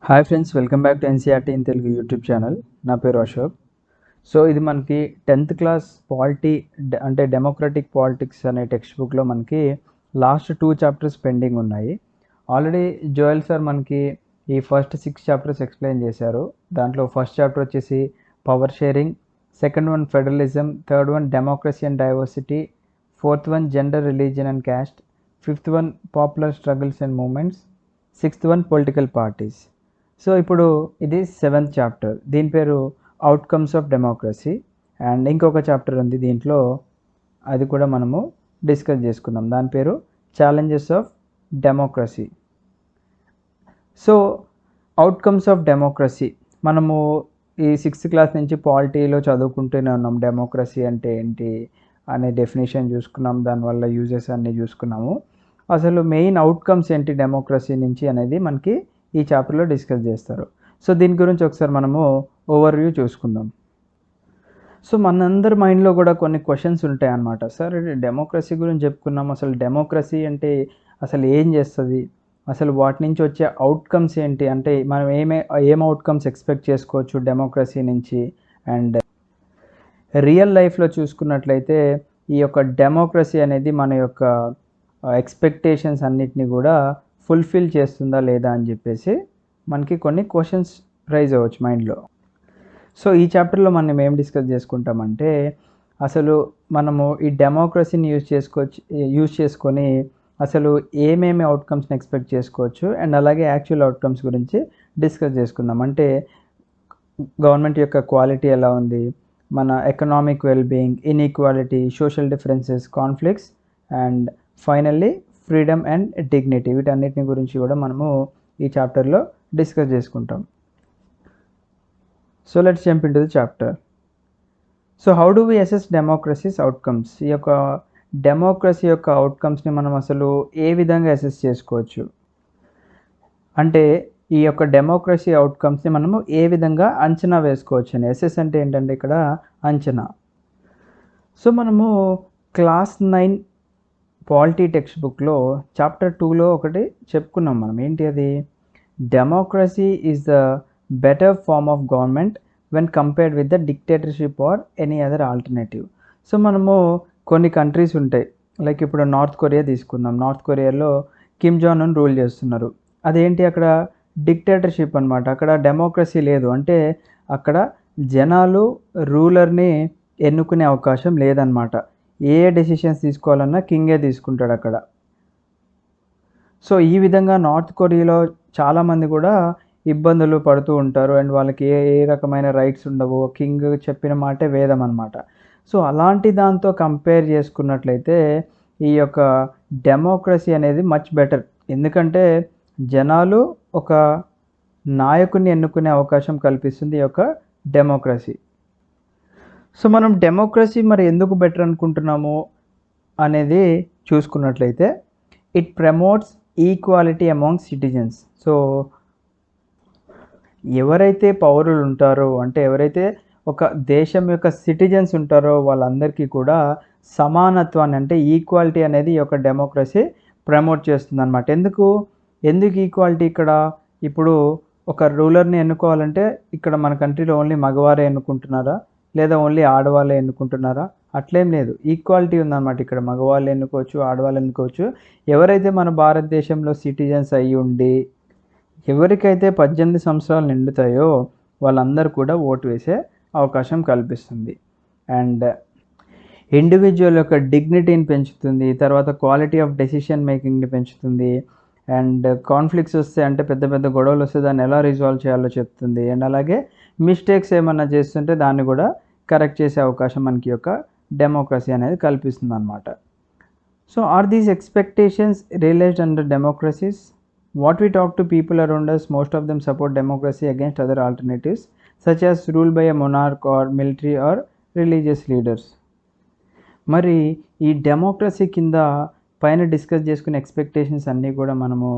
Hi friends, welcome back to NCERT in Telugu YouTube channel. నా పేరు Ashok. So ఇది మనకి 10th క్లాస్ పాలిటీ అంటే డెమోక్రటిక్ పాలిటిక్స్ అనే టెక్స్ట్ బుక్లో మనకి లాస్ట్ 2 చాప్టర్స్ పెండింగ్ ఉన్నాయి. ఆల్రెడీ జోయల్ సార్ మనకి ఈ ఫస్ట్ 6 చాప్టర్స్ ఎక్స్ప్లెయిన్ చేశారు. దాంట్లో ఫస్ట్ చాప్టర్ వచ్చేసి power sharing, second one federalism, third one democracy and diversity, fourth one gender, religion and caste, fifth one popular struggles and movements, sixth one political parties. So ఇప్పుడు ఇది 7th chapter, దీని పేరు outcomes of democracy. And ఇంకొక chapter ఉంది దీంట్లో, అది కూడా మనము డిస్కస్ చేసుకుందాం. దాని పేరు challenges of democracy. So outcomes of democracy మనము ఈ 6th క్లాస్ నుంచి పాలిటీలో చదువుకుంటూనే ఉన్నాం. డెమోక్రసీ అంటే ఏంటి అనే డెఫినేషన్ చూసుకున్నాం, దానివల్ల యూజెస్ అన్నీ చూసుకున్నాము. అసలు మెయిన్ అవుట్కమ్స్ ఏంటి డెమోక్రసీ నుంచి అనేది మనకి ఈ చాప్టర్లో డిస్కస్ చేస్తారు. సో దీని గురించి ఒకసారి మనము ఓవర్వ్యూ చూసుకుందాం. సో మనందరి మైండ్లో కూడా కొన్ని క్వశ్చన్స్ ఉంటాయి అన్నమాట. సార్ డెమోక్రసీ గురించి చెప్పుకున్నాం, అసలు డెమోక్రసీ అంటే అసలు ఏం చేస్తుంది, అసలు వాటి నుంచి వచ్చే అవుట్కమ్స్ ఏంటి, అంటే మనం ఏం అవుట్కమ్స్ ఎక్స్పెక్ట్ చేసుకోవచ్చు డెమోక్రసీ నుంచి. అండ్ రియల్ లైఫ్లో చూసుకున్నట్లయితే ఈ యొక్క డెమోక్రసీ అనేది మన యొక్క ఎక్స్పెక్టేషన్స్ అన్నిటిని కూడా ఫుల్ఫిల్ చేస్తుందా లేదా అని చెప్పేసి మనకి కొన్ని క్వశ్చన్స్ రైజ్ అవ్వచ్చు మైండ్లో. సో ఈ చాప్టర్లో మనం ఏం డిస్కస్ చేసుకుంటామంటే, అసలు మనము ఈ డెమోక్రసీని యూజ్ చేసుకొని అసలు ఏమేమి అవుట్కమ్స్ని ఎక్స్పెక్ట్ చేసుకోవచ్చు, అండ్ అలాగే యాక్చువల్ అవుట్కమ్స్ గురించి డిస్కస్ చేసుకుందాం. అంటే గవర్నమెంట్ యొక్క క్వాలిటీ ఎలా ఉంది, మన economic wellbeing, inequality, social differences, conflicts, and finally freedom and dignity. వీటన్నిటిని గురించి కూడా మనము ఈ చాప్టర్లో డిస్కస్ చేసుకుంటాం. So let's jump into the chapter. So how do we assess democracy's outcomes? ఈ యొక్క డెమోక్రసీ యొక్క అవుట్కమ్స్ని మనం అసలు ఏ విధంగా అసెస్ చేసుకోవచ్చు, అంటే ఈ యొక్క డెమోక్రసీ అవుట్కమ్స్ని మనము ఏ విధంగా అంచనా వేసుకోవచ్చు అని. అసెస్ అంటే ఏంటంటే ఇక్కడ అంచనా. సో మనము క్లాస్ 9 పాలిటీ టెక్స్ట్ బుక్లో చాప్టర్ 2లో ఒకటి చెప్పుకున్నాం మనం. ఏంటి అది? Democracy is the better form of government when compared with the dictatorship or any other alternative. So మనము కొన్ని కంట్రీస్ ఉంటాయి, లైక్ ఇప్పుడు నార్త్ కొరియా తీసుకుందాం. నార్త్ కొరియాలో కిమ్ జాన్ ఉన్ రూల్ చేస్తున్నారు. అదేంటి, అక్కడ డిక్టేటర్షిప్ అనమాట. అక్కడ డెమోక్రసీ లేదు, అంటే అక్కడ జనాలు రూలర్ని ఎన్నుకునే అవకాశం లేదనమాట. ఏ డెసిషన్స్ తీసుకోవాలన్నా కింగే తీసుకుంటాడు అక్కడ. సో ఈ విధంగా నార్త్ కొరియాలో చాలామంది కూడా ఇబ్బందులు పడుతూ ఉంటారు, అండ్ వాళ్ళకి ఏ ఏ రకమైన రైట్స్ ఉండవు. కింగ్ చెప్పిన మాటే వేదం అనమాట. సో అలాంటి దాంతో కంపేర్ చేసుకున్నట్లయితే ఈ యొక్క డెమోక్రసీ అనేది మచ్ బెటర్. ఎందుకంటే జనాలు ఒక నాయకుడిని ఎన్నుకునే అవకాశం కల్పిస్తుంది ఈ యొక్క డెమోక్రసీ. సో మనం డెమోక్రసీ మరి ఎందుకు బెటర్ అనుకుంటున్నాము అనేది చూసుకున్నట్లయితే, it promotes equality among citizens. So ఎవరైతే పౌరులు ఉంటారో, అంటే ఎవరైతే ఒక దేశం యొక్క సిటిజన్స్ ఉంటారో వాళ్ళందరికీ కూడా సమానత్వాన్ని, అంటే ఈక్వాలిటీ అనేది ఈ యొక్క డెమోక్రసీ ప్రమోట్ చేస్తుంది అనమాట. ఎందుకు ఈక్వాలిటీ ఇక్కడ? ఇప్పుడు ఒక రూలర్ని ఎన్నుకోవాలంటే ఇక్కడ మన కంట్రీలో ఓన్లీ మగవారే ఎన్నుకుంటున్నారా, లేదా ఓన్లీ ఆడవాళ్ళే ఎన్నుకుంటున్నారా? అట్లేం లేదు, ఈక్వాలిటీ ఉందన్నమాట. ఇక్కడ మగవాళ్ళు ఎన్నుకోవచ్చు, ఆడవాళ్ళు ఎన్నుకోవచ్చు. ఎవరైతే మన భారతదేశంలో సిటిజన్స్ అయ్యి ఉండి ఎవరికైతే 18 సంవత్సరాలు నిండుతాయో వాళ్ళందరూ కూడా ఓటు వేసే అవకాశం కల్పిస్తుంది. అండ్ ఇండివిజువల్ యొక్క డిగ్నిటీని పెంచుతుంది, తర్వాత క్వాలిటీ ఆఫ్ డెసిషన్ మేకింగ్ని పెంచుతుంది, అండ్ కాన్ఫ్లిక్ట్స్ వస్తే, అంటే పెద్ద పెద్ద గొడవలు వస్తే దాన్ని ఎలా రిజాల్వ్ చేయాలో చెప్తుంది. అండ్ అలాగే మిస్టేక్స్ ఏమన్నా చేస్తుంటే దాన్ని కూడా కరెక్ట్ చేసే అవకాశం మనకి యొక్క డెమోక్రసీ అనేది కల్పిస్తుంది అనమాట. So are these expectations realised under democracies? What we talk to people around us, most of them support democracy against other alternatives such as rule by a monarch or military or religious leaders. మరి ఈ democracy కింద పైన discuss చేసుకునే expectations అన్నీ కూడా మనము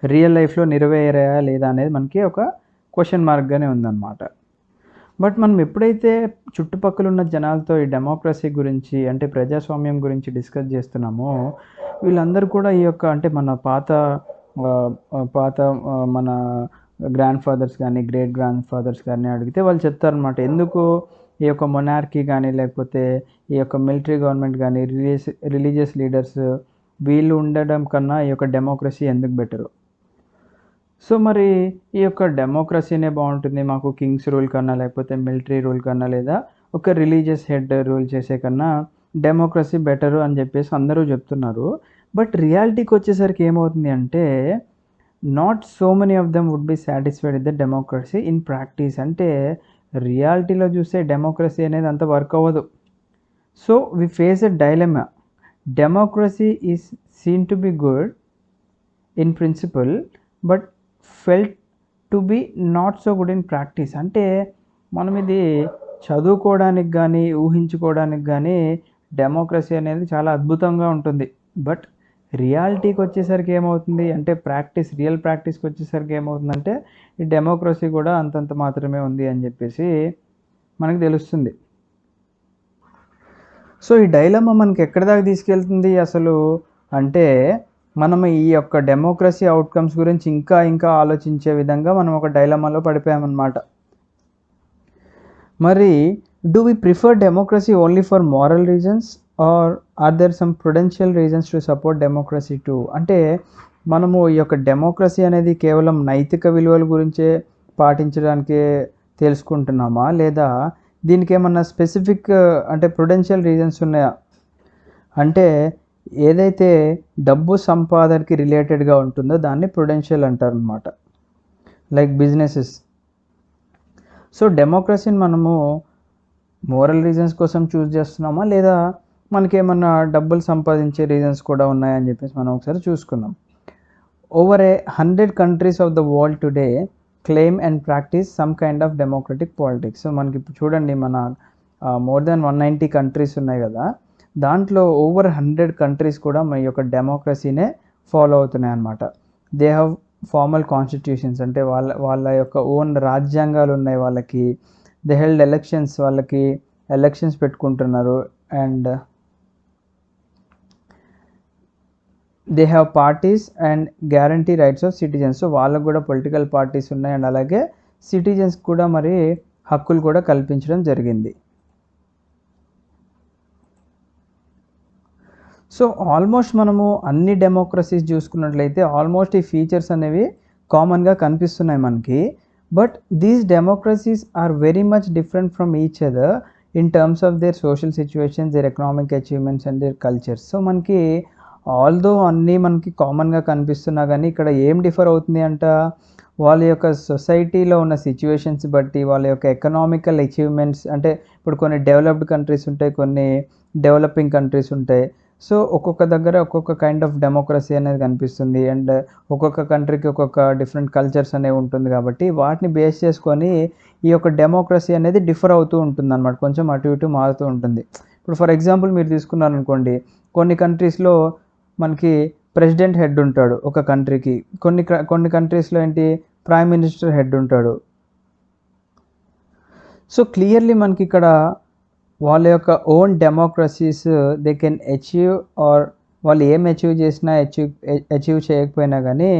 real లైఫ్లో నెరవేరాయా లేదా అనేది మనకి ఒక క్వశ్చన్ మార్క్గానే ఉందన్నమాట. బట్ మనం ఎప్పుడైతే చుట్టుపక్కల ఉన్న జనాలతో ఈ డెమోక్రసీ గురించి, అంటే ప్రజాస్వామ్యం గురించి డిస్కస్ చేస్తున్నామో, వీళ్ళందరూ కూడా ఈ యొక్క, అంటే మన పాత మన గ్రాండ్ ఫాదర్స్ కానీ గ్రేట్ గ్రాండ్ ఫాదర్స్ కానీ అడిగితే వాళ్ళు చెప్తారనమాట ఎందుకు ఈ యొక్క మొనార్కీ కానీ లేకపోతే ఈ యొక్క మిలిటరీ గవర్నమెంట్ కానీ రిలీజియస్ లీడర్స్ వీళ్ళు ఉండడం కన్నా ఈ యొక్క డెమోక్రసీ ఎందుకు బెటరు. సో మరి ఈ యొక్క డెమోక్రసీనే బాగుంటుంది మాకు కింగ్స్ రూల్ కన్నా లేకపోతే మిలిటరీ రూల్ కన్నా లేదా ఒక రిలీజియస్ హెడ్ రూల్ చేసే కన్నా డెమోక్రసీ బెటరు అని చెప్పేసి అందరూ చెప్తున్నారు. బట్ రియాలిటీకి వచ్చేసరికి ఏమవుతుంది అంటే not so many of them would be satisfied with the democracy in practice. అంటే రియాలిటీలో చూస్తే డెమోక్రసీ అనేది అంత వర్క్ అవ్వదు. So we face a dilemma. Democracy is seen to be good in principle but felt to be not so good in practice. అంటే మనం ఇది చదువుకోవడానికి కానీ ఊహించుకోవడానికి కానీ డెమోక్రసీ అనేది చాలా అద్భుతంగా ఉంటుంది. బట్ రియాలిటీకి వచ్చేసరికి ఏమవుతుంది అంటే రియల్ ప్రాక్టీస్కి వచ్చేసరికి ఏమవుతుందంటే ఈ డెమోక్రసీ కూడా అంతంత మాత్రమే ఉంది అని చెప్పేసి మనకు తెలుస్తుంది. సో ఈ డైలమా మనకి ఎక్కడి దాకా తీసుకెళ్తుంది అసలు అంటే మనం ఈ యొక్క డెమోక్రసీ అవుట్కమ్స్ గురించి ఇంకా ఆలోచించే విధంగా మనం ఒక డైలమాలో పడిపోయామన్నమాట. మరి do we prefer democracy only for moral reasons or or there some prudential reasons to support democracy too. అంటే మనము ఈ యొక్క డెమోక్రసీ అనేది కేవలం నైతిక విలువల గురించే పాటించడానికే తెలుసుకుంటున్నామా లేదా దీనికి ఏమన్నా స్పెసిఫిక్ అంటే ప్రుడెన్షియల్ రీజన్స్ ఉన్నాయా. అంటే ఏదైతే డబ్బు సంపాదనకి రిలేటెడ్గా ఉంటుందో దాన్ని ప్రుడెన్షియల్ అంటారు అనమాట, లైక్ బిజినెసెస్. సో డెమోక్రసీని మనము మోరల్ రీజన్స్ కోసం చూస్ చేస్తున్నామా లేదా మనకేమన్నా డబ్బులు సంపాదించే రీజన్స్ కూడా ఉన్నాయని చెప్పేసి మనం ఒకసారి చూసుకుందాం. Over 100 countries of the world today claim and practice some kind of democratic politics. So మనకి ఇప్పుడు చూడండి మన మోర్ దాన్ 190 కంట్రీస్ ఉన్నాయి కదా, దాంట్లో ఓవర్ 100 countries కూడా మన యొక్క డెమోక్రసీనే ఫాలో అవుతున్నాయి అన్నమాట. దే హ్యావ్ ఫార్మల్ కాన్స్టిట్యూషన్స్ అంటే వాళ్ళ యొక్క ఓన్ రాజ్యాంగాలు ఉన్నాయి వాళ్ళకి. దే హెల్డ్ ఎలక్షన్స్, వాళ్ళకి ఎలక్షన్స్ పెట్టుకుంటున్నారు. And they have parties and guarantee rights of citizens. So వాళ్ళకు కూడా పొలిటికల్ పార్టీస్ ఉన్నాయి అండ్ అలాగే సిటిజన్స్ కూడా మరి హక్కులు కూడా కల్పించడం జరిగింది. సో ఆల్మోస్ట్ మనము అన్ని డెమోక్రసీస్ చూసుకున్నట్లయితే ఆల్మోస్ట్ ఈ ఫీచర్స్ అనేవి కామన్గా కనిపిస్తున్నాయి మనకి. But these democracies are very much different from each other in terms of their social situations, their economic achievements and their cultures. So మనకి ఆల్దో అన్నీ మనకి కామన్గా కనిపిస్తున్నా కానీ ఇక్కడ ఏం డిఫర్ అవుతుంది అంట వాళ్ళ యొక్క సొసైటీలో ఉన్న సిచ్యువేషన్స్ బట్టి, వాళ్ళ యొక్క ఎకనామికల్ అచీవ్మెంట్స్. అంటే ఇప్పుడు కొన్ని డెవలప్డ్ కంట్రీస్ ఉంటాయి, కొన్ని డెవలపింగ్ కంట్రీస్ ఉంటాయి. సో ఒక్కొక్క దగ్గర ఒక్కొక్క కైండ్ ఆఫ్ డెమోక్రసీ అనేది కనిపిస్తుంది అండ్ ఒక్కొక్క కంట్రీకి ఒక్కొక్క డిఫరెంట్ కల్చర్స్ అనేవి ఉంటుంది. కాబట్టి వాటిని బేస్ చేసుకొని ఈ యొక్క డెమోక్రసీ అనేది డిఫర్ అవుతూ ఉంటుంది అన్నమాట, కొంచెం అటు ఇటు మారుతూ ఉంటుంది. ఇప్పుడు ఫర్ ఎగ్జాంపుల్ మీరు తీసుకున్నారనుకోండి, కొన్ని కంట్రీస్లో మనకి ప్రెసిడెంట్ హెడ్ ఉంటాడు ఒక కంట్రీకి, కొన్ని కంట్రీస్లో ఏంటి ప్రైమ్ మినిస్టర్ హెడ్ ఉంటాడు. సో క్లియర్లీ మనకి ఇక్కడ వాళ్ళ యొక్క own democracies they can achieve are వాళ్ళు ఏం అచీవ్ చేసినా అచీవ్ చేయకపోయినా కానీ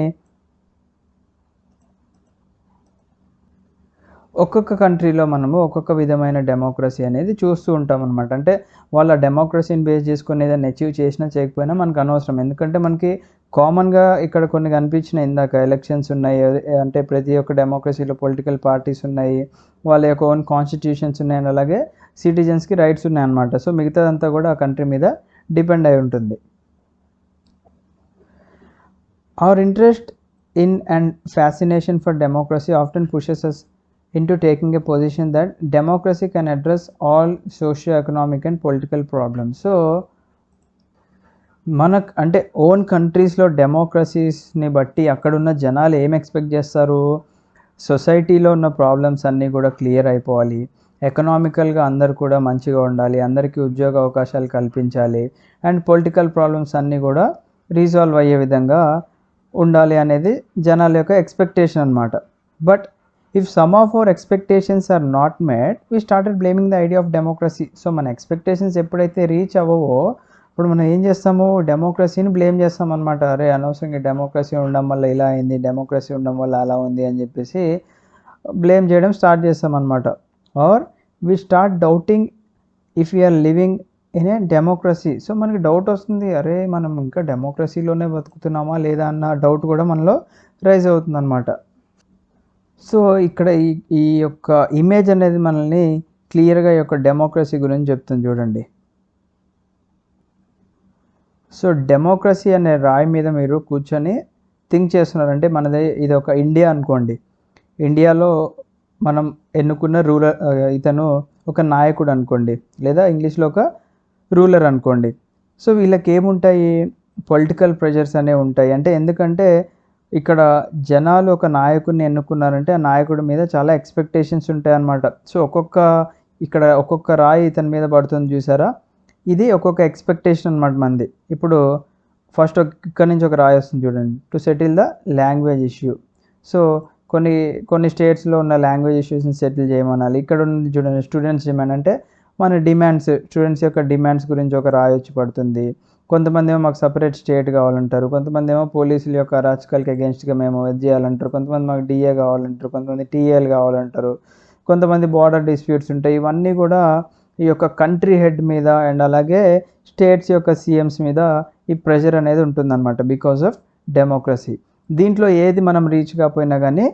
ఒక్కొక్క కంట్రీలో మనము ఒక్కొక్క విధమైన డెమోక్రసీ అనేది చూస్తూ ఉంటాం అనమాట. అంటే వాళ్ళ డెమోక్రసీని బేస్ చేసుకుని ఏదైనా అచీవ్ చేసినా చేయకపోయినా మనకు అనవసరం. ఎందుకంటే మనకి కామన్గా ఇక్కడ కొన్ని కనిపించినాయి ఇందాక, ఎలక్షన్స్ ఉన్నాయి, అంటే ప్రతి ఒక్క డెమోక్రసీలో పొలిటికల్ పార్టీస్ ఉన్నాయి, వాళ్ళ యొక్క ఓన్ కాన్స్టిట్యూషన్స్ ఉన్నాయి అండ్ అలాగే సిటిజన్స్కి రైట్స్ ఉన్నాయి అన్నమాట. సో మిగతాదంతా కూడా ఆ కంట్రీ మీద డిపెండ్ అయి ఉంటుంది. Our interest in and fascination for democracy often pushes us into taking a position that democracy can address all socio-economic and political problems. So మనకు అంటే ఓన్ కంట్రీస్లో డెమోక్రసీస్ని బట్టి అక్కడున్న జనాలు ఏం ఎక్స్పెక్ట్ చేస్తారు, సొసైటీలో ఉన్న ప్రాబ్లమ్స్ అన్నీ కూడా క్లియర్ అయిపోవాలి, ఎకనామికల్గా అందరు కూడా మంచిగా ఉండాలి, అందరికీ ఉద్యోగ అవకాశాలు కల్పించాలి అండ్ పొలిటికల్ ప్రాబ్లమ్స్ అన్నీ కూడా రీసాల్వ్ అయ్యే విధంగా ఉండాలి అనేది జనాల యొక్క ఎక్స్పెక్టేషన్ అన్నమాట. But if some of our expectations are not met, we started blaming the idea of democracy. So మన ఎక్స్పెక్టేషన్స్ ఎప్పుడైతే రీచ్ అవ్వవో ఇప్పుడు మనం ఏం చేస్తాము, డెమోక్రసీని బ్లేమ్ చేస్తాం అనమాట. అరే అనవసరంగా డెమోక్రసీ ఉండడం వల్ల ఇలా అయింది, డెమోక్రసీ ఉండడం వల్ల అలా ఉంది అని చెప్పేసి బ్లేమ్ చేయడం స్టార్ట్ చేస్తాం అనమాట. Or we start doubting if you're living in a democracy. So మనకి డౌట్ వస్తుంది, అరే మనం ఇంకా డెమోక్రసీలోనే బతుకుతున్నామా లేదా అన్న డౌట్ కూడా మనలో రైజ్ అవుతుంది అనమాట. సో ఇక్కడ ఈ యొక్క ఇమేజ్ అనేది మనల్ని క్లియర్గా ఈ యొక్క డెమోక్రసీ గురించి చెప్తుంది చూడండి. సో డెమోక్రసీ అనే రాయి మీద మీరు కూర్చొని థింక్ చేస్తున్నారంటే, మనది ఇది ఒక ఇండియా అనుకోండి. ఇండియాలో మనం ఎన్నుకున్న ఇతను ఒక నాయకుడు అనుకోండి, లేదా ఇంగ్లీష్లో ఒక రూలర్ అనుకోండి. సో వీళ్ళకి ఏముంటాయి, పొలిటికల్ ప్రెషర్స్ అనేవి ఉంటాయి. అంటే ఎందుకంటే ఇక్కడ జనాలు ఒక నాయకుడిని ఎన్నుకున్నారంటే ఆ నాయకుడి మీద చాలా ఎక్స్పెక్టేషన్స్ ఉంటాయి అన్నమాట. సో ఒక్కొక్క రాయి ఇతని మీద పడుతుంది చూసారా, ఇది ఒక్కొక్క ఎక్స్పెక్టేషన్ అనమాట మంది. ఇప్పుడు ఫస్ట్ ఇక్కడ నుంచి ఒక రాయి వస్తుంది చూడండి, to settle the language issue. So కొన్ని స్టేట్స్లో ఉన్న లాంగ్వేజ్ ఇష్యూస్ని సెటిల్ చేయమనాలి. ఇక్కడ ఉంది చూడండి స్టూడెంట్స్ డిమాండ్, అంటే మన డిమాండ్స్, స్టూడెంట్స్ యొక్క డిమాండ్స్ గురించి ఒక రాయి వచ్చి పడుతుంది. కొంతమంది ఏమో మాకు సపరేట్ స్టేట్ కావాలంటారు, కొంతమంది ఏమో పోలీసుల యొక్క అరాచకాలకి అగేన్స్ట్గా మేము ఇది చేయాలంటారు, కొంతమంది మాకు డిఏ కావాలంటారు, కొంతమంది టీఏలు కావాలంటారు, కొంతమంది బార్డర్ డిస్ప్యూట్స్ ఉంటాయి. ఇవన్నీ కూడా ఈ యొక్క కంట్రీ హెడ్ మీద అండ్ అలాగే స్టేట్స్ యొక్క సీఎంస్ మీద ఈ ప్రెషర్ అనేది ఉంటుందన్నమాట బికాజ్ ఆఫ్ డెమోక్రసీ. దీంట్లో ఏది మనం రీచ్ కాకపోయినా కానీ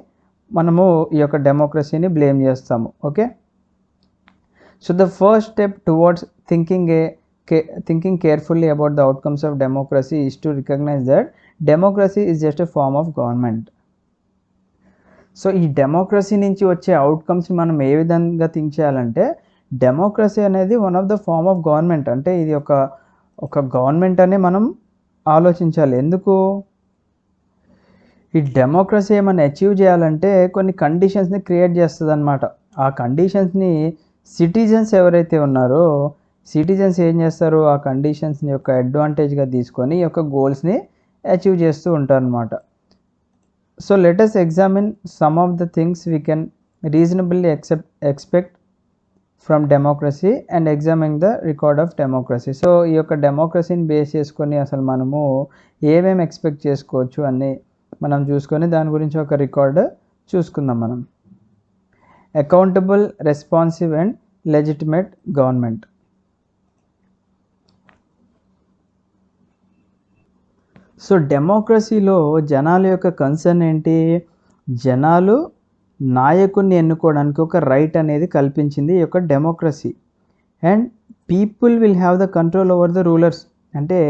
మనము ఈ యొక్క డెమోక్రసీని బ్లేమ్ చేస్తాము. Okay, so the first step towards thinking carefully about the outcomes of democracy is to recognise that democracy is just a form of government. So ఈ డెమోక్రసీ నుంచి వచ్చే అవుట్కమ్స్ని మనం ఏ విధంగా థింక్ చేయాలంటే, డెమోక్రసీ అనేది one of the form of government, అంటే ఇది ఒక గవర్నమెంట్ అనే మనం ఆలోచించాలి. ఎందుకు, ఈ డెమోక్రసీ ఏమైనా అచీవ్ చేయాలంటే కొన్ని కండిషన్స్ని క్రియేట్ చేస్తుంది అనమాట. ఆ కండిషన్స్ని సిటిజన్స్ ఎవరైతే ఉన్నారో సిటిజన్స్ ఏం చేస్తారు, ఆ కండిషన్స్ని యొక్క అడ్వాంటేజ్గా తీసుకొని ఈ యొక్క గోల్స్ని అచీవ్ చేస్తూ ఉంటారు అనమాట. So let us examine some of the things we can reasonably expect from democracy and examine the record of democracy. So ఈ యొక్క డెమోక్రసీని బేస్ చేసుకొని అసలు మనము ఏమేమి ఎక్స్పెక్ట్ చేసుకోవచ్చు అని మనం చూసుకొని దాని గురించి ఒక రికార్డ్ చూసుకుందాం మనం. Accountable, responsive and legitimate government. So డెమోక్రసీలో జనాల యొక్క కన్సర్న్ ఏంటి, జనాలు నాయకుడిని ఎన్నుకోవడానికి ఒక రైట్ అనేది కల్పించింది ఈ యొక్క democracy. And people will have the control over the rulers, అంటే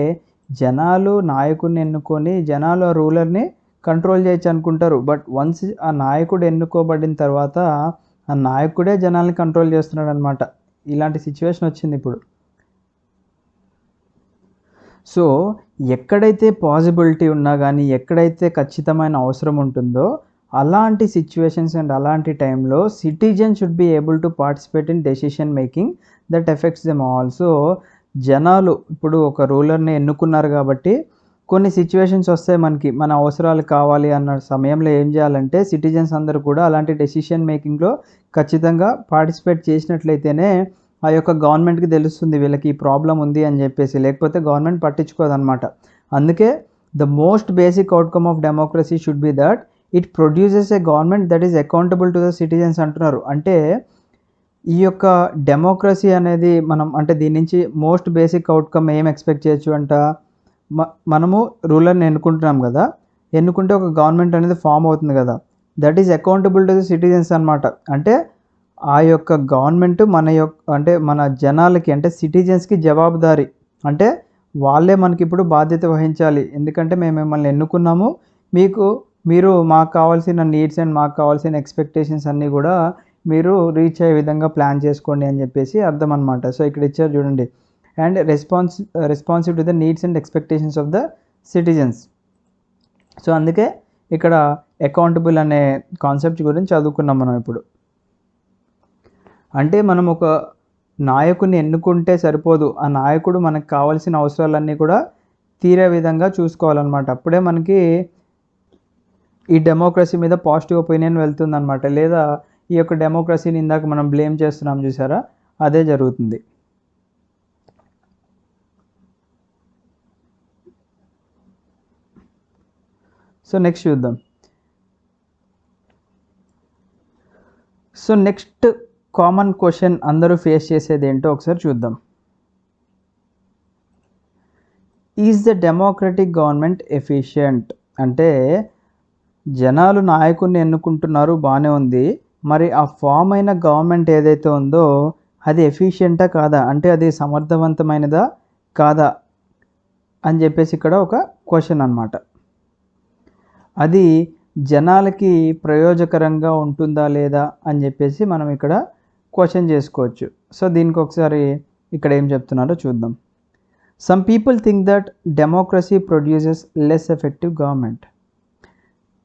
జనాలు నాయకుడిని ఎన్నుకొని జనాలు ఆ రూలర్ని కంట్రోల్ చేయొచ్చు అనుకుంటారు. బట్ వన్స్ ఆ నాయకుడు ఎన్నుకోబడిన తర్వాత ఆ నాయకుడే జనాల్ని కంట్రోల్ చేస్తున్నాడు అనమాట. ఇలాంటి సిచ్యువేషన్ వచ్చింది ఇప్పుడు. సో ఎక్కడైతే పాసిబిలిటీ ఉన్నా కానీ, ఎక్కడైతే ఖచ్చితమైన అవసరం ఉంటుందో అలాంటి సిచ్యువేషన్స్ అండ్ అలాంటి టైంలో citizen should be able to participate in decision making that effects them all. So జనాలు ఇప్పుడు ఒక రూలర్ని ఎన్నుకున్నారు కాబట్టి కొన్ని సిచ్యువేషన్స్ వస్తాయి మనకి, మన అవసరాలు కావాలి అన్న సమయంలో ఏం చేయాలంటే సిటిజన్స్ అందరూ కూడా అలాంటి డెసిషన్ మేకింగ్లో ఖచ్చితంగా పార్టిసిపేట్ చేసినట్లయితేనే ఆ యొక్క గవర్నమెంట్కి తెలుస్తుంది వీళ్ళకి ఈ ప్రాబ్లం ఉంది అని చెప్పేసి, లేకపోతే గవర్నమెంట్ పట్టించుకోదన్నమాట. అందుకే the most basic outcome of democracy should be that it produces A government that is accountable to the citizens అంటున్నారు. అంటే ఈ యొక్క డెమోక్రసీ అనేది అంటే దీని నుంచి మోస్ట్ బేసిక్ అవుట్కమ్ ఏం ఎక్స్పెక్ట్ చేయొచ్చు అంట, మనము రూలర్ని ఎన్నుకుంటున్నాం కదా, ఎన్నుకుంటే ఒక గవర్నమెంట్ అనేది ఫామ్ అవుతుంది కదా, that is accountable to the citizens అనమాట. అంటే ఆ యొక్క గవర్నమెంట్ మన జనాలకి అంటే సిటిజన్స్కి జవాబుదారీ, అంటే వాళ్ళే మనకి ఇప్పుడు బాధ్యత వహించాలి. ఎందుకంటే మేము మిమ్మల్ని ఎన్నుకున్నాము, మీరు మాకు కావాల్సిన నీడ్స్ అండ్ మాకు కావాల్సిన ఎక్స్పెక్టేషన్స్ అన్నీ కూడా మీరు రీచ్ అయ్యే విధంగా ప్లాన్ చేసుకోండి అని చెప్పేసి అర్థం అనమాట. సో ఇక్కడ ఇచ్చారు చూడండి, and responsive to the needs and expectations of the citizens. So అందుకే ఇక్కడ అకౌంటబుల్ అనే కాన్సెప్ట్ గురించి చదువుకున్నాం మనం ఇప్పుడు. అంటే మనం ఒక నాయకుడిని ఎన్నుకుంటే సరిపోదు, ఆ నాయకుడు మనకు కావాల్సిన అవసరాలన్నీ కూడా తీరే విధంగా చూసుకోవాలన్నమాట. అప్పుడే మనకి ఈ డెమోక్రసీ మీద పాజిటివ్ ఒపీనియన్ వెళ్తుందన్నమాట. లేదా ఈ యొక్క డెమోక్రసీని ఇందాక మనం బ్లేమ్ చేస్తున్నాం చూసారా, అదే జరుగుతుంది. సో నెక్స్ట్ చూద్దాం. సో నెక్స్ట్ కామన్ క్వశ్చన్ అందరూ ఫేస్ చేసేది ఏంటో ఒకసారి చూద్దాం. Is the democratic government efficient? అంటే జనాలు నాయకుడిని ఎన్నుకుంటున్నారు, బాగానే ఉంది, మరి ఆ ఫామ్ అయిన గవర్నమెంట్ ఏదైతే ఉందో అది ఎఫిషియంటా కాదా, అంటే అది సమర్థవంతమైనదా కాదా అని చెప్పేసి ఇక్కడ ఒక క్వశ్చన్ అన్నమాట. అది జనాలకి ప్రయోజకరంగా ఉంటుందా లేదా అని చెప్పేసి మనం ఇక్కడ క్వశ్చన్ చేసుకోవచ్చు. సో దీనికి ఒకసారి ఇక్కడ ఏం చెప్తున్నారో చూద్దాం. Some people think that democracy produces less effective government.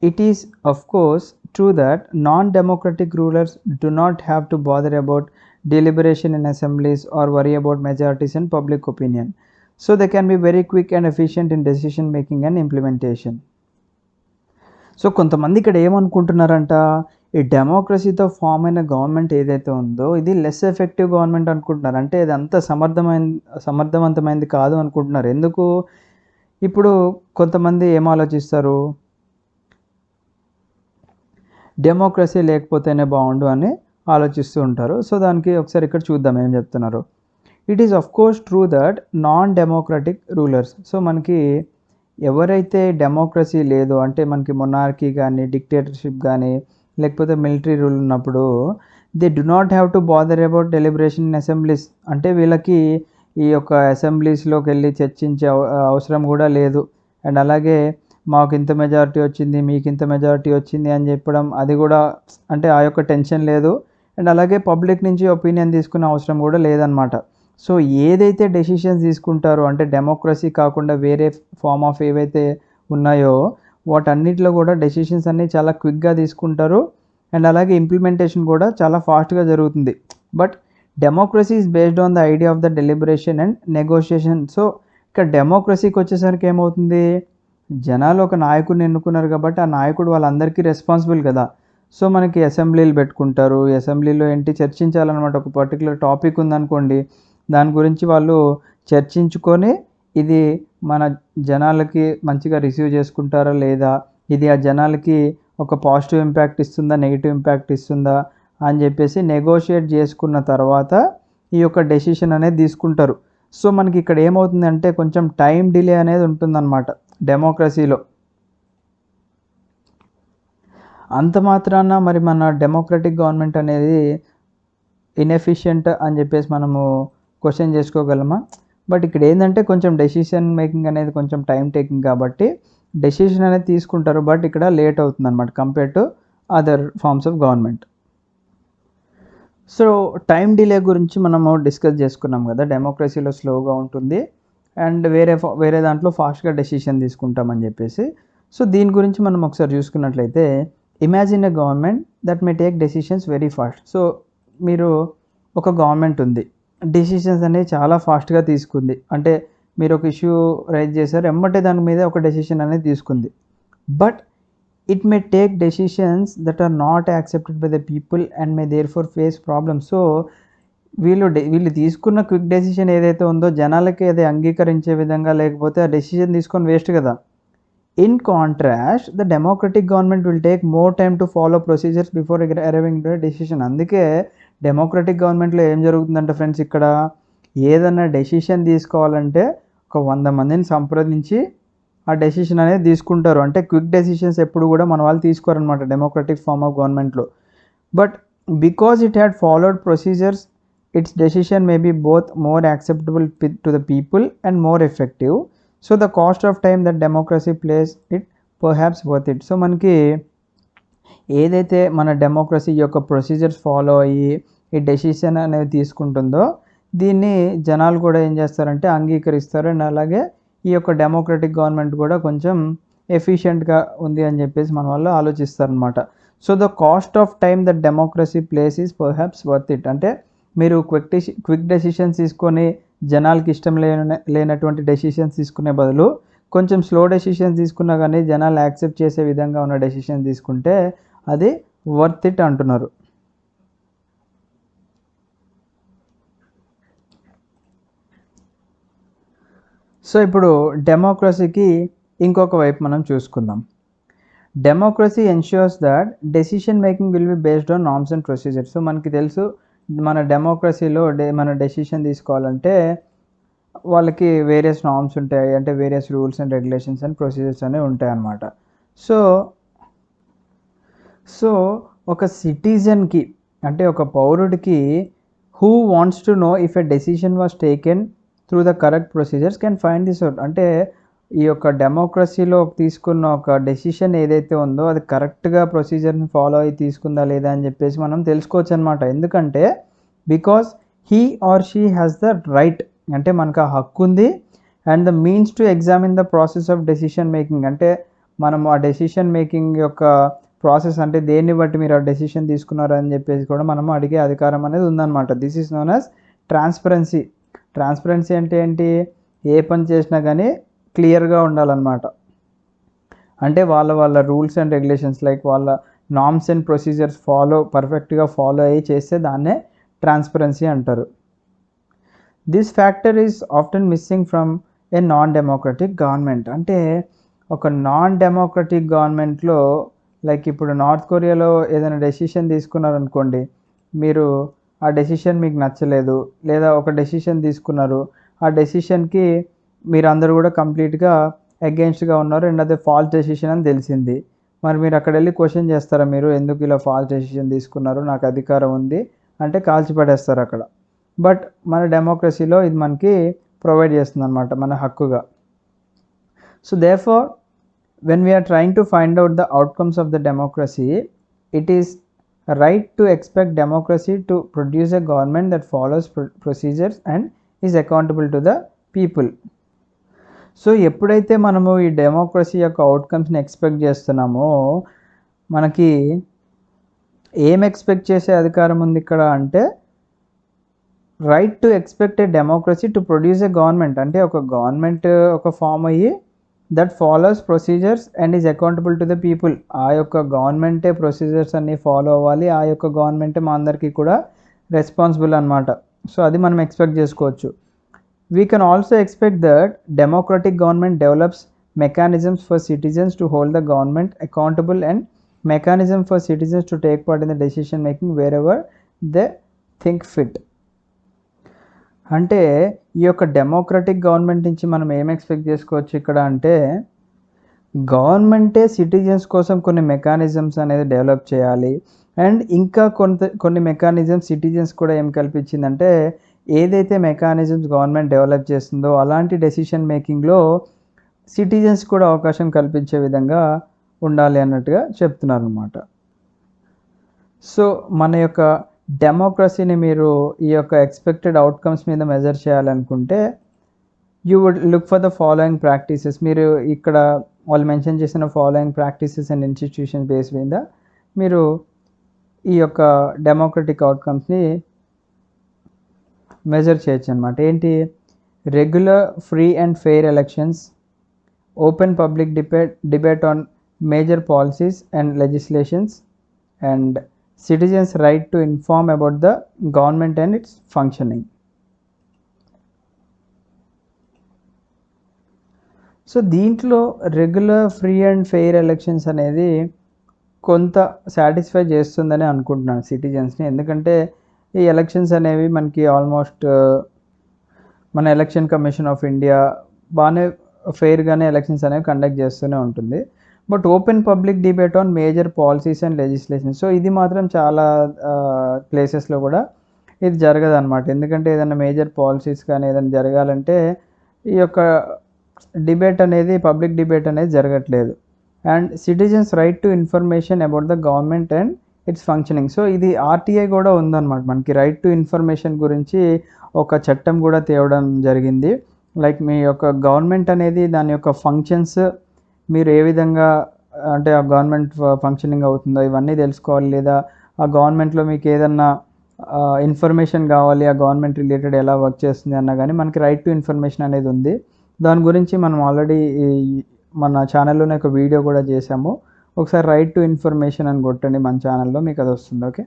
It is of course true that non-democratic rulers do not have to bother about deliberation in assemblies or worry about majorities and public opinion. So they can be very quick and efficient in decision making and implementation. So కొంతమంది ఇక్కడ ఏమనుకుంటున్నారంట, ఈ డెమోక్రసీతో form అయిన government ఏదైతే ఉందో ఇది less effective government అనుకుంటున్నారు. అంటే ఇది అంత సమర్థవంతమైనది కాదు అనుకుంటున్నారు. ఎందుకు? ఇప్పుడు కొంతమంది ఏం ఆలోచిస్తారు, డెమోక్రసీ లేకపోతేనే బాగుండు అని ఆలోచిస్తూ ఉంటారు. సో దానికి ఒకసారి ఇక్కడ చూద్దాం ఏం చెప్తున్నారు. It is of course true that non democratic rulers. So మనకి ఎవరైతే డెమోక్రసీ లేదు, అంటే మనకి మొనార్కీ కానీ డిక్టేటర్షిప్ కానీ లేకపోతే మిలిటరీ రూల్ ఉన్నప్పుడు they do not have to bother about deliberation in assemblies. అంటే వీళ్ళకి ఈ యొక్క అసెంబ్లీస్లోకి వెళ్ళి చర్చించే అవసరం కూడా లేదు. అండ్ అలాగే మాకు ఇంత మెజారిటీ వచ్చింది, మీకు ఇంత మెజారిటీ వచ్చింది అని చెప్పడం, అది కూడా అంటే ఆ యొక్క టెన్షన్ లేదు. అండ్ అలాగే పబ్లిక్ నుంచి ఒపీనియన్ తీసుకునే అవసరం కూడా లేదనమాట. సో ఏదైతే డెసిషన్స్ తీసుకుంటారో, అంటే డెమోక్రసీ కాకుండా వేరే ఫామ్ ఆఫ్ ఏవైతే ఉన్నాయో వాటన్నిటిలో కూడా డెసిషన్స్ అన్నీ చాలా క్విక్గా తీసుకుంటారు. అండ్ అలాగే ఇంప్లిమెంటేషన్ కూడా చాలా ఫాస్ట్గా జరుగుతుంది. But democracy is based on the idea of the deliberation and negotiation. So ఇక్కడ డెమోక్రసీకి వచ్చేసరికి ఏమవుతుంది, జనాలు ఒక నాయకుడిని ఎన్నుకున్నారు కాబట్టి ఆ నాయకుడు వాళ్ళందరికీ రెస్పాన్సిబుల్ కదా. సో మనకి అసెంబ్లీలు పెట్టుకుంటారు, అసెంబ్లీలో ఏంటి చర్చించాలన్నమాట. ఒక పర్టికులర్ టాపిక్ ఉందనుకోండి, దాని గురించి వాళ్ళు చర్చించుకొని ఇది మన జనాలకి మంచిగా రిసీవ్ చేసుకుంటారా లేదా, ఇది ఆ జనాలకి ఒక పాజిటివ్ ఇంపాక్ట్ ఇస్తుందా నెగిటివ్ ఇంపాక్ట్ ఇస్తుందా అని చెప్పేసి నెగోషియేట్ చేసుకున్న తర్వాత ఈ యొక్క డెసిషన్ అనేది తీసుకుంటారు. సో మనకి ఇక్కడ ఏమవుతుందంటే కొంచెం టైం డిలే అనేది ఉంటుందన్నమాట డెమోక్రసీలో. అంత మాత్రాన మరి మన డెమోక్రటిక్ గవర్నమెంట్ అనేది ఇన్ఎఫిషియంట్ అని చెప్పేసి మనము క్వశ్చన్ చేసుకోగలమా? బట్ ఇక్కడ ఏంటంటే కొంచెం డెసిషన్ మేకింగ్ అనేది కొంచెం టైం టేకింగ్ కాబట్టి డెసిషన్ అనేది తీసుకుంటారు, బట్ ఇక్కడ లేట్ అవుతుంది అనమాట compare to other forms of government. So time delay గురించి మనము డిస్కస్ చేసుకున్నాం కదా, డెమోక్రసీలో స్లోగా ఉంటుంది అండ్ వేరే దాంట్లో ఫాస్ట్గా డెసిషన్ తీసుకుంటామని చెప్పేసి. సో దీని గురించి మనం ఒకసారి చూసుకున్నట్లయితే, imagine a government that may take decisions very fast. So మీరు ఒక గవర్నమెంట్ ఉంది, డెసిషన్స్ అనేవి చాలా ఫాస్ట్గా తీసుకుంది. అంటే మీరు ఒక ఇష్యూ రైజ్ చేశారు, ఎమ్మటే దాని మీద ఒక డెసిషన్ అనేది తీసుకుంది. But it may take decisions that are not accepted by the people and may therefore face problems. So వీళ్ళు తీసుకున్న క్విక్ డెసిషన్ ఏదైతే ఉందో జనాలకి అది అంగీకరించే విధంగా లేకపోతే ఆ డెసిషన్ తీసుకొని వేస్ట్ కదా. In contrast the democratic government will take more time to follow procedures before arriving to decision. అందుకే డెమోక్రటిక్ గవర్నమెంట్లో ఏం జరుగుతుందంటే ఫ్రెండ్స్, ఇక్కడ ఏదన్నా డెసిషన్ తీసుకోవాలంటే ఒక 100 మందిని సంప్రదించి ఆ డెసిషన్ అనేది తీసుకుంటారు. అంటే క్విక్ డెసిషన్స్ ఎప్పుడు కూడా మన వాళ్ళు తీసుకోరనమాట డెమోక్రటిక్ ఫార్మ్ ఆఫ్ గవర్నమెంట్లో. But because it had followed procedures, its decision may be both more acceptable to the people and more effective. So the cost of time that democracy place it perhaps worth it. So మనకి ఏదైతే మన democracy యొక్క procedures follow అయ్యి ఈ decision అనేది తీసుకుంటుందో దీన్ని జనాలు కూడా ఏం చేస్తారంటే అంగీకరిస్తారు. అండ్ అలాగే ఈ యొక్క డెమోక్రటిక్ గవర్నమెంట్ కూడా కొంచెం ఎఫిషియెంట్గా ఉంది అని చెప్పేసి మన వాళ్ళు ఆలోచిస్తారనమాట. So the cost of time that democracy pays is perhaps worth it. అంటే మీరు క్విక్ డెసిషన్స్ తీసుకొని జనాలకి ఇష్టం లేనటువంటి డెసిషన్స్ తీసుకునే బదులు కొంచెం స్లో డెసిషన్స్ తీసుకున్నా కానీ జనాలు యాక్సెప్ట్ చేసే విధంగా ఉన్న డెసిషన్ తీసుకుంటే అది వర్త్ ఇట్ అంటున్నారు. సో ఇప్పుడు డెమోక్రసీకి ఇంకొక వైపు మనం చూసుకుందాం. Democracy ensures that decision making will be based on norms and procedures. So మనకి తెలుసు మన డెమోక్రసీలో మన డెసిషన్ తీసుకోవాలంటే వాళ్ళకి వేరియస్ నార్మ్స్ ఉంటాయి, అంటే various rules and regulations and procedures అనేవి ఉంటాయి అన్నమాట. సో ఒక సిటిజన్కి అంటే ఒక పౌరుడికి who wants to know if a decision was taken through the correct procedures can find this out. అంటే ఈ యొక్క డెమోక్రసీలో తీసుకున్న ఒక డెసిషన్ ఏదైతే ఉందో అది కరెక్ట్గా ప్రొసీజర్ని ఫాలో అయ్యి తీసుకుందా లేదా అని చెప్పేసి మనం తెలుసుకోవచ్చు అనమాట. ఎందుకంటే because he or she has the right, అంటే మనకు ఆ హక్కు ఉంది, and the means to examine the process of decision making. అంటే మనం ఆ డెసిషన్ మేకింగ్ యొక్క ప్రాసెస్ అంటే దేన్ని బట్టి మీరు ఆ డెసిషన్ తీసుకున్నారు అని చెప్పేసి కూడా మనం అడిగే అధికారం అనేది ఉందన్నమాట. This is known as transparency. Transparency అంటే ఏంటి? ఏ పని చేసినా కానీ క్లియర్గా ఉండాలన్నమాట. అంటే వాళ్ళ రూల్స్ అండ్ రెగ్యులేషన్స్ లైక్ వాళ్ళ నార్మ్స్ అండ్ ప్రొసీజర్స్ పర్ఫెక్ట్గా ఫాలో అయ్యి చేస్తే దాన్నే ట్రాన్స్పరెన్సీ అంటారు. This factor is often missing from A non democratic government. అంటే ఒక నాన్ డెమోక్రటిక్ గవర్నమెంట్లో లైక్ ఇప్పుడు నార్త్ కొరియాలో ఏదైనా డెసిషన్ తీసుకున్నారనుకోండి, మీరు ఆ డెసిషన్ మీకు నచ్చలేదు, లేదా ఒక డెసిషన్ తీసుకున్నారు, ఆ డెసిషన్కి మీరు అందరూ కూడా కంప్లీట్గా అగెయిన్స్ట్గా ఉన్నారు అండ్ అదే ఫాల్స్ డెసిషన్ అని తెలిసింది. మరి మీరు అక్కడ వెళ్ళి క్వశ్చన్ చేస్తారా, మీరు ఎందుకు ఇలా ఫాల్స్ డెసిషన్ తీసుకున్నారు, నాకు అధికారం ఉంది అంటే కాల్చిపడేస్తారు అక్కడ. బట్ మన డెమోక్రసీలో ఇది మనకి ప్రొవైడ్ చేస్తుంది అనమాట, మన హక్కుగా. So therefore when we are trying to find out the outcomes of the democracy, it is right to expect democracy to produce a government that follows procedures and is accountable to the people. So ఎప్పుడైతే మనము ఈ democracy యొక్క అవుట్కమ్స్ని expect చేస్తున్నామో మనకి ఏం expect చేసే అధికారం ఉంది ఇక్కడ అంటే right to expect A democracy to produce A government. అంటే ఒక గవర్నమెంట్ ఒక ఫామ్ అయ్యి that follows procedures and is accountable to the people. ఆ యొక్క గవర్నమెంటే ప్రొసీజర్స్ అన్నీ ఫాలో అవ్వాలి, ఆ యొక్క గవర్నమెంటే మా అందరికీ కూడా రెస్పాన్సిబుల్ అనమాట. సో అది మనం ఎక్స్పెక్ట్ చేసుకోవచ్చు. We can also expect that democratic government develops mechanisms for citizens to hold the government accountable and mechanism for citizens to take part in the decision making wherever they think fit. అంటే ఈ యొక్క democratic government నుంచి మనం ఏం expect చేసుకోవచ్చు ఇక్కడ అంటే గవర్నమెంటే సిటిజన్స్ కోసం కొన్ని మెకానిజమ్స్ అనేది డెవలప్ చేయాలి, అండ్ ఇంకా కొన్ని మెకానిజమ్స్ సిటిజన్స్ కూడా ఏం కల్పించిందంటే ఏదైతే మెకానిజమ్స్ గవర్నమెంట్ డెవలప్ చేస్తుందో అలాంటి డెసిషన్ మేకింగ్లో సిటిజన్స్ కూడా అవకాశం కల్పించే విధంగా ఉండాలి అన్నట్టుగా చెప్తున్నారు అన్నమాట. సో మన యొక్క డెమోక్రసీని మీరు ఈ యొక్క ఎక్స్పెక్టెడ్ అవుట్కమ్స్ మీద మెజర్ చేయాలనుకుంటే you would look for the following practices. మీరు ఇక్కడ వాళ్ళు మెన్షన్ చేసిన following practices and institutions base మీద మీరు ఈ యొక్క డెమోక్రటిక్ అవుట్కమ్స్ని మెజర్ చేయొచ్చు అనమాట. ఏంటి? Regular free and fair elections, open public debate on major policies and legislations, and citizens' right to inform about the government and its functioning. So దీంట్లో regular free and fair elections అనేది కొంత satisfy చేస్తుందని అనుకుంటున్నాను సిటిజన్స్ని. ఎందుకంటే ఈ elections అనేవి మనకి almost మన ఎలక్షన్ కమిషన్ ఆఫ్ ఇండియా బాగానే ఫెయిర్గానే ఎలక్షన్స్ అనేవి కండక్ట్ చేస్తూనే ఉంటుంది. But open public debate on major policies and legislations, so ఇది మాత్రం చాలా ప్లేసెస్లో కూడా ఇది జరగదు అనమాట. ఎందుకంటే ఏదైనా మేజర్ పాలసీస్ కానీ ఏదైనా జరగాలంటే ఈ యొక్క డిబేట్ అనేది పబ్లిక్ డిబేట్ అనేది జరగట్లేదు. And citizens right to information about the government and it's functioning, so ఇది ఆర్టీఐ కూడా ఉందన్నమాట. మనకి రైట్ టు ఇన్ఫర్మేషన్ గురించి ఒక చట్టం కూడా తేవడం జరిగింది. లైక్ మీ యొక్క గవర్నమెంట్ అనేది దాని యొక్క ఫంక్షన్స్ మీరు ఏ విధంగా అంటే ఆ గవర్నమెంట్ ఫంక్షనింగ్ అవుతుందో ఇవన్నీ తెలుసుకోవాలి, లేదా ఆ గవర్నమెంట్లో మీకు ఏదన్నా ఇన్ఫర్మేషన్ కావాలి, ఆ గవర్నమెంట్ రిలేటెడ్ ఎలా వర్క్ చేస్తుంది అన్నా కానీ మనకి రైట్ టు ఇన్ఫర్మేషన్ అనేది ఉంది. దాని గురించి మనం ఆల్రెడీ మన ఛానల్లోనే ఒక వీడియో కూడా చేసాము. ఒకసారి రైట్ టు ఇన్ఫర్మేషన్ అని కొట్టండి మన ఛానల్లో, మీకు అది వస్తుంది. ఓకే,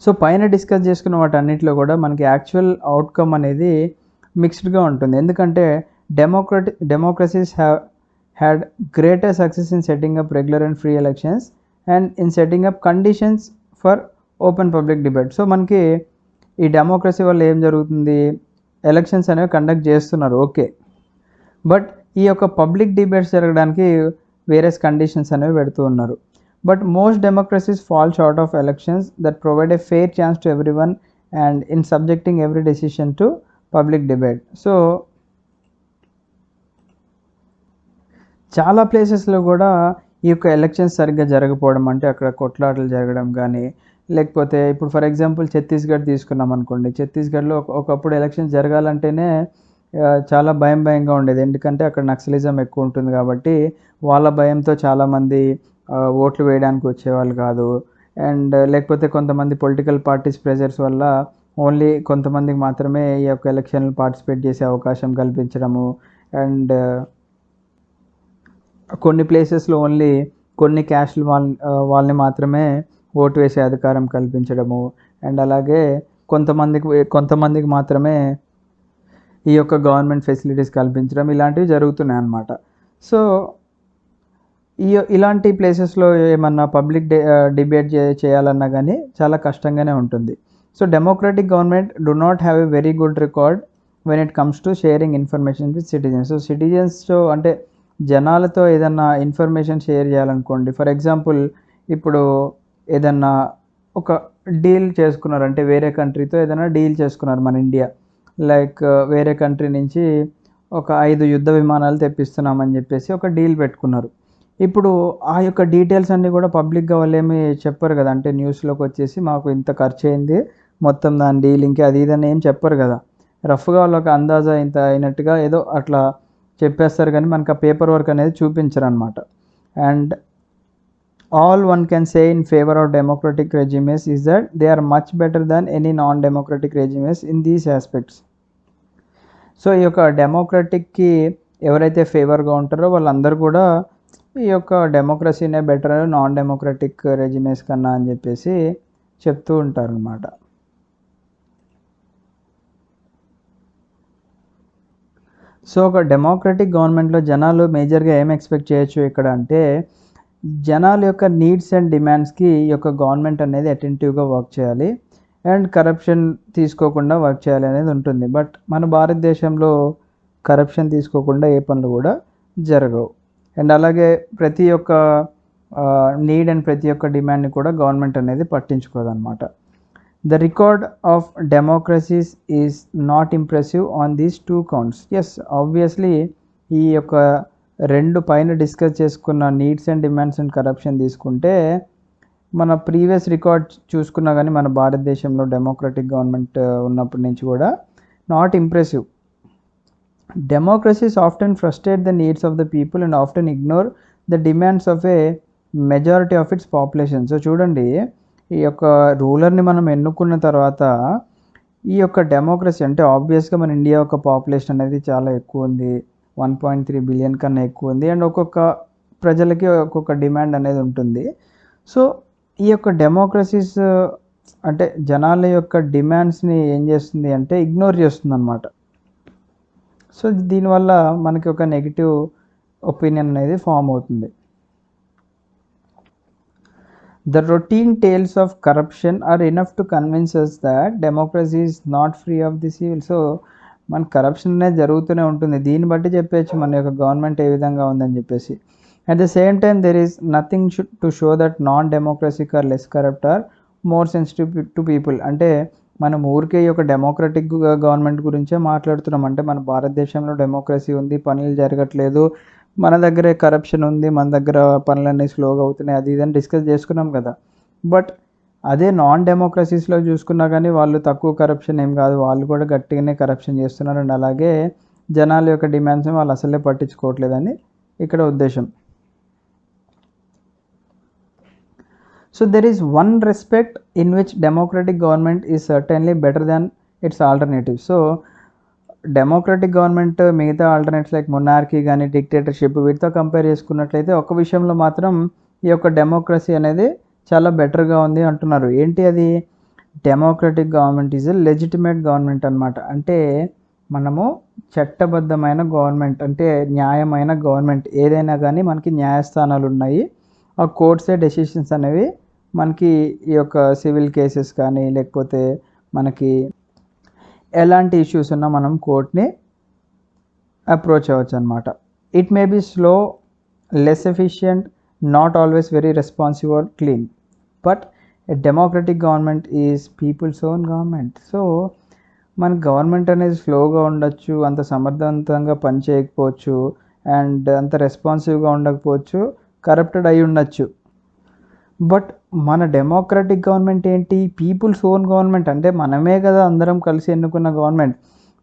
సో పైన డిస్కస్ చేసుకున్న వాటన్నిటిలో కూడా మనకి యాక్చువల్ అవుట్కమ్ అనేది మిక్స్డ్గా ఉంటుంది. ఎందుకంటే democracies had greater success in setting up regular and free elections and in setting up conditions for open public debate. So మనకి ఈ డెమోక్రసీ వల్ల ఏం జరుగుతుంది, ఎలక్షన్స్ అనేవి కండక్ట్ చేస్తున్నారు ఓకే, బట్ ఈ యొక్క పబ్లిక్ డిబేట్స్ జరగడానికి వేరియస్ కండిషన్స్ అనేవి పెడుతూ ఉన్నారు. But most democracies fall short of elections that provide a fair chance to every one and in subjecting every decision to public debate. So చాలా ప్లేసెస్లో కూడా ఈ యొక్క ఎలక్షన్స్ సరిగ్గా జరగకపోవడం, అంటే అక్కడ కొట్లాటలు జరగడం కానీ, లేకపోతే ఇప్పుడు ఫర్ ఎగ్జాంపుల్ ఛత్తీస్గఢ్ తీసుకున్నాం అనుకోండి, ఛత్తీస్గఢ్లో ఒకప్పుడు ఎలక్షన్స్ జరగాలంటేనే చాలా భయంగా ఉండేది, ఎందుకంటే అక్కడ నక్సలిజం ఎక్కువ ఉంటుంది కాబట్టి వాళ్ళ భయంతో చాలామంది ఓట్లు వేయడానికి వచ్చేవాళ్ళు కాదు. అండ్ లేకపోతే కొంతమంది పొలిటికల్ పార్టీస్ ప్రెజర్స్ వల్ల ఓన్లీ కొంతమందికి మాత్రమే ఈ యొక్క ఎలక్షన్లు పార్టిసిపేట్ చేసే అవకాశం కల్పించడము, అండ్ కొన్ని ప్లేసెస్లో ఓన్లీ కొన్ని క్యాస్ట్లు వాళ్ళని మాత్రమే ఓటు వేసే అధికారం కల్పించడము, అండ్ అలాగే కొంతమందికి మాత్రమే ఈ యొక్క గవర్నమెంట్ ఫెసిలిటీస్ కల్పించడం, ఇలాంటివి జరుగుతున్నాయి అన్నమాట. సో ఇలాంటి ప్లేసెస్లో ఏమన్నా పబ్లిక్ డిబేట్ చేయాలన్నా కానీ చాలా కష్టంగానే ఉంటుంది. So democratic government do not have a very good record when it comes to sharing information with citizens. So సిటిజన్స్తో అంటే జనాలతో ఏదన్నా ఇన్ఫర్మేషన్ షేర్ చేయాలనుకోండి, ఫర్ ఎగ్జాంపుల్ ఇప్పుడు ఏదన్నా ఒక డీల్ చేసుకున్నారు, అంటే వేరే కంట్రీతో ఏదైనా డీల్ చేసుకున్నారు మన ఇండియా, లైక్ వేరే కంట్రీ నుంచి ఒక 5 యుద్ధ విమానాలు తెప్పిస్తున్నామని చెప్పేసి ఒక డీల్ పెట్టుకున్నారు. ఇప్పుడు ఆ యొక్క డీటెయిల్స్ అన్నీ కూడా పబ్లిక్గా వాళ్ళు ఏమి చెప్పరు కదా, అంటే న్యూస్లోకి వచ్చేసి మాకు ఇంత ఖర్చు అయింది మొత్తం దాని డీలింగ్కి అది ఇదని ఏం చెప్పరు కదా, రఫ్గా వాళ్ళు ఒక అందాజా ఇంత అయినట్టుగా ఏదో అట్లా చెప్పేస్తారు, కానీ మనకు ఆ పేపర్ వర్క్ అనేది చూపించరు అనమాట. And all one can say in favor of democratic regimes is that they are much better than any non-democratic regimes in these aspects. So ఈ యొక్క డెమోక్రటిక్కి ఎవరైతే ఫేవర్గా ఉంటారో వాళ్ళందరూ కూడా ఈ యొక్క డెమోక్రసీనే బెటర్ నాన్ డెమోక్రటిక్ రెజిమేస్ కన్నా అని చెప్పేసి చెప్తూ ఉంటారు అన్నమాట. సో ఒక డెమోక్రటిక్ గవర్నమెంట్లో జనాలు మేజర్గా ఏం ఎక్స్పెక్ట్ చేయొచ్చు ఇక్కడ అంటే, జనాల యొక్క నీడ్స్ అండ్ డిమాండ్స్కి ఈ యొక్క గవర్నమెంట్ అనేది అటెంటివ్గా వర్క్ చేయాలి అండ్ కరప్షన్ తీసుకోకుండా వర్క్ చేయాలి అనేది ఉంటుంది. బట్ మన భారతదేశంలో కరప్షన్ తీసుకోకుండా ఏ పనులు కూడా జరగవు. అండ్ అలాగే ప్రతి ఒక్క నీడ్ అండ్ ప్రతి ఒక్క డిమాండ్ని కూడా గవర్నమెంట్ అనేది పట్టించుకోదన్నమాట. The record of democracies is not impressive on these 2 counts. Yes obviously ఈ యొక్క 2 పైన డిస్కస్ చేసుకున్న needs and demands and corruption తీసుకుంటే మన ప్రీవియస్ రికార్డ్ చూసుకున్నా కానీ మన భారతదేశంలో డెమోక్రటిక్ గవర్నమెంట్ ఉన్నప్పటి నుంచి కూడా not impressive. Democracies often frustrate the needs of the people and often ignore the demands of a majority of its population. So చూడండి, ఈ యొక్క రూలర్ని మనం ఎన్నుకున్న తర్వాత ఈ యొక్క డెమోక్రసీ అంటే ఆబ్వియస్గా మన ఇండియా యొక్క పాపులేషన్ అనేది చాలా ఎక్కువ ఉంది, 1.3 బిలియన్ కన్నా ఎక్కువ ఉంది, అండ్ ఒక్కొక్క ప్రజలకి ఒక్కొక్క డిమాండ్ అనేది ఉంటుంది. సో ఈ యొక్క డెమోక్రసీస్ అంటే జనాల యొక్క డిమాండ్స్ని ఏం చేస్తుంది అంటే ఇగ్నోర్ చేస్తుంది అన్నమాట. సో దీనివల్ల మనకి ఒక నెగిటివ్ ఒపీనియన్ అనేది ఫామ్ అవుతుంది. The routine tales of corruption are enough to convince us that democracy is not free of this evil. So మన కరప్షన్ అనేది జరుగుతూనే ఉంటుంది, దీన్ని బట్టి చెప్పేయచ్చు మన యొక్క గవర్నమెంట్ ఏ విధంగా ఉందని చెప్పేసి. At the same time there is nothing to show that non democracies are less corrupt or more sensitive to people. అంటే మనం ఊరికే ఈ యొక్క డెమోక్రటిక్ గవర్నమెంట్ గురించే మాట్లాడుతున్నాం, అంటే మన భారతదేశంలో డెమోక్రసీ ఉంది, పనులు జరగట్లేదు, మన దగ్గరే కరప్షన్ ఉంది, మన దగ్గర పనులన్నీ స్లోగా అవుతున్నాయి, అది ఇదని డిస్కస్ చేసుకున్నాం కదా. బట్ అదే నాన్ డెమోక్రసీస్లో చూసుకున్నా కానీ వాళ్ళు తక్కువ కరప్షన్ ఏం కాదు, వాళ్ళు కూడా గట్టిగానే కరప్షన్ చేస్తున్నారు, అండ్ అలాగే జనాల యొక్క డిమాండ్స్ని వాళ్ళు అసలే పట్టించుకోవట్లేదని ఇక్కడ ఉద్దేశం. So there is one respect in which democratic government is certainly better than its alternatives. So democratic government మిగతా ఆల్టర్నేట్స్ లైక్ మొనార్కీ కానీ డిక్టేటర్షిప్ వీటితో కంపేర్ చేసుకున్నట్లయితే ఒక విషయంలో మాత్రం ఈ యొక్క డెమోక్రసీ అనేది చాలా బెటర్గా ఉంది అంటున్నారు. ఏంటి అది? Democratic government is a legitimate government అనమాట. అంటే మనము చట్టబద్ధమైన గవర్నమెంట్ అంటే న్యాయమైన గవర్నమెంట్ ఏదైనా కానీ మనకి న్యాయస్థానాలు ఉన్నాయి. ఆ కోర్ట్సే డెసిషన్స్ అనేవి మనకి ఈ యొక్క సివిల్ కేసెస్ కానీ లేకపోతే మనకి ఎలాంటి ఇష్యూస్ ఉన్నా మనం కోర్ట్ని అప్రోచ్ అవ్వచ్చు అనమాట. It may be slow, less efficient, not always very responsive or clean, but a democratic government is people's own government. So మన గవర్నమెంట్ అనేది స్లోగా ఉండొచ్చు, అంత సమర్థవంతంగా పని చేయకపోవచ్చు, అండ్ అంత రెస్పాన్సివ్గా ఉండకపోవచ్చు, కరప్టెడ్ అయి ఉండొచ్చు. బట్ మన డెమోక్రటిక్ గవర్నమెంట్ ఏంటి? People's own government. అంటే మనమే కదా అందరం కలిసి ఎన్నుకున్న government.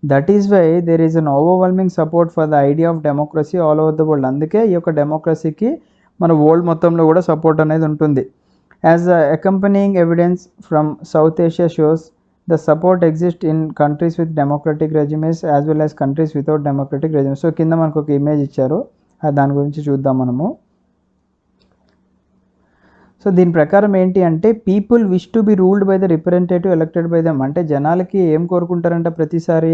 That is why there is an overwhelming support for the idea of democracy all over the world. అందుకే ఈ యొక్క డెమోక్రసీకి మన వరల్డ్ మొత్తంలో కూడా సపోర్ట్ అనేది ఉంటుంది. As accompanying evidence from south Asia shows the support exists in countries with democratic regimes as well as countries without democratic regimes. So కింద మనకు ఒక ఇమేజ్ ఇచ్చారు, దాని గురించి చూద్దాం మనము. సో దీని ప్రకారం ఏంటి అంటే people wish to be ruled by the representative elected by them. అంటే జనాలకి ఏం కోరుకుంటారంట, ప్రతిసారి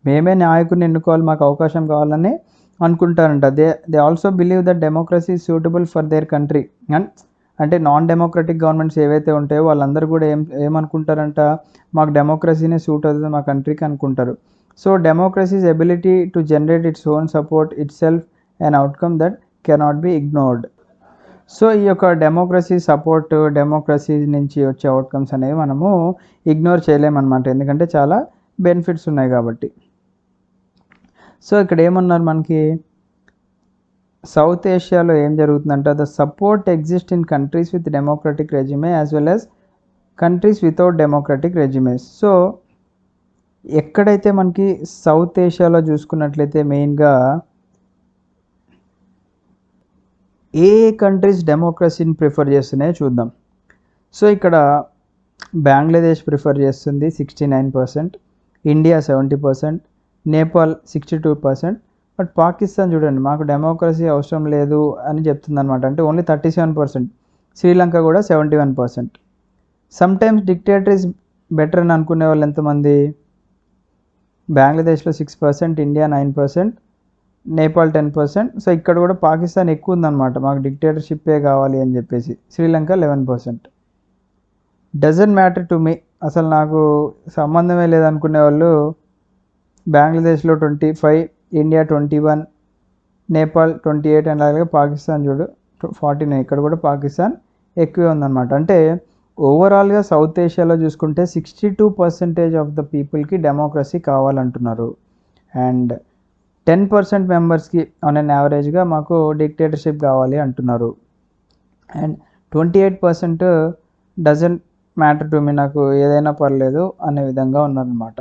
మేమే నాయకుడిని ఎన్నుకోవాలి, మాకు అవకాశం కావాలని అనుకుంటారంట. They also believe that democracy is suitable for their country. అంటే నాన్ డెమోక్రటిక్ గవర్నమెంట్స్ ఏవైతే ఉంటాయో వాళ్ళందరూ కూడా ఏమనుకుంటారంట, మాకు డెమోక్రసీనే సూట్ అవుతుంది మా కంట్రీకి అనుకుంటారు. So democracies ability to generate its own support it self an outcome that cannot be ignored. So ఈ యొక్క డెమోక్రసీ సపోర్ట్, డెమోక్రసీ నుంచి వచ్చే అవుట్కమ్స్ అనేవి మనము ఇగ్నోర్ చేయలేమన్నమాట, ఎందుకంటే చాలా బెనిఫిట్స్ ఉన్నాయి కాబట్టి. సో ఇక్కడ ఏమన్నారు మనకి, సౌత్ ఏషియాలో ఏం జరుగుతుందంటే the support exist in countries with democratic regime as well as countries without democratic regimes. So ఎక్కడైతే మనకి సౌత్ ఏషియాలో చూసుకున్నట్లయితే మెయిన్గా ఏ కంట్రీస్ డెమోక్రసీని ప్రిఫర్ చేస్తున్నాయో చూద్దాం. సో ఇక్కడ బంగ్లాదేశ్ ప్రిఫర్ చేస్తుంది 69%, ఇండియా 70%, నేపాల్ 62%. బట్ పాకిస్తాన్ చూడండి, మాకు డెమోక్రసీ అవసరం లేదు అని చెప్తుంది అనమాట, అంటే ఓన్లీ 37%. శ్రీలంక కూడా 71%. సమ్టైమ్స్ డిక్టేటర్ ఈజ్ బెటర్ అని అనుకునే వాళ్ళు ఎంతమంది, బంగ్లాదేశ్లో 6%, ఇండియా 9%, నేపాల్ 10%. సో ఇక్కడ కూడా పాకిస్తాన్ ఎక్కువ ఉందన్నమాట, మాకు డిక్టేటర్షిప్పే కావాలి అని చెప్పేసి. Sri Lanka 11%. Doesn't matter to me, అసలు నాకు సంబంధమే లేదనుకునే వాళ్ళు బంగ్లాదేశ్లో 25, ఇండియా 21, నేపాల్ 28 అండ్ అలాగే పాకిస్తాన్ చూడు 49. ఇక్కడ కూడా పాకిస్తాన్ ఎక్కువే ఉందన్నమాట. అంటే ఓవరాల్గా సౌత్ ఏషియాలో చూసుకుంటే 62% ఆఫ్ ద పీపుల్కి డెమోక్రసీ కావాలంటున్నారు, అండ్ 10% మెంబర్స్కి ఆన్ అన్ యావరేజ్గా మాకు డిక్టేటర్షిప్ కావాలి అంటున్నారు, and 28% doesn't matter to me, నాకు ఏదైనా పర్లేదు అనే విధంగా ఉన్నారనమాట.